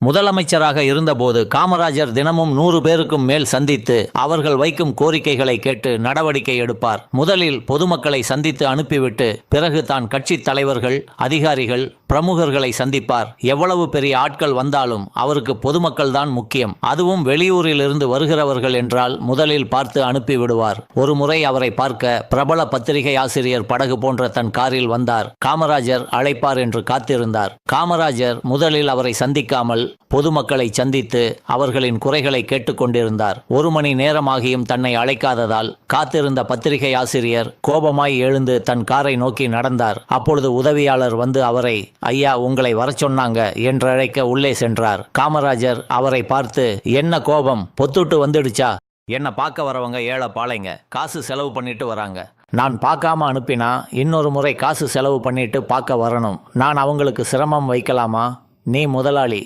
முதலமைச்சராக இருந்தபோது காமராஜர் தினமும் 100 பேருக்கும் மேல் சந்தித்து அவர்கள் வைக்கும் கோரிக்கைகளை கேட்டு நடவடிக்கை எடுப்பார். முதலில் பொதுமக்களை சந்தித்து அனுப்பிவிட்டு பிறகு தான் கட்சித் தலைவர்கள், அதிகாரிகள், பிரமுகர்களை சந்திப்பார். எவ்வளவு பெரிய ஆட்கள் வந்தாலும் அவருக்கு பொதுமக்கள் தான் முக்கியம். அதுவும் வெளியூரில் இருந்து வருகிறவர்கள் என்றால் முதலில் பார்த்து அனுப்பிவிடுவார். ஒரு முறை அவரை பார்க்க பிரபல பத்திரிகை ஆசிரியர் படகு போன்ற தன் காரில் வந்தார். காமராஜர் அழைப்பார் என்று காத்திருந்தார். காமராஜர் முதலில் அவரை சந்திக்காமல் பொதுமக்களை சந்தித்து அவர்களின் குறைகளை கேட்டுக்கொண்டிருந்தார். 1 மணி நேரமாகியும் தன்னை அழைக்காததால் காத்திருந்த பத்திரிகை ஆசிரியர் கோபமாய் எழுந்து தன் காரை நோக்கி நடந்தார். அப்பொழுது உதவியாளர் வந்து அவரை, ஐயா, உங்களை வரச் சொன்னாங்க என்றழைக்க உள்ளே சென்றார். காமராஜர் அவரை பார்த்து, என்ன கோபம், பொத்துட்டு வந்துடுச்சா? என்னை பார்க்க வரவங்க ஏழை பாளைங்க, காசு செலவு பண்ணிட்டு வராங்க. நான் பார்க்காம அனுப்பினா இன்னொரு முறை காசு செலவு பண்ணிட்டு பார்க்க வரணும். நான் அவங்களுக்கு சிரமம் வைக்கலாமா? நீ முதலாளி.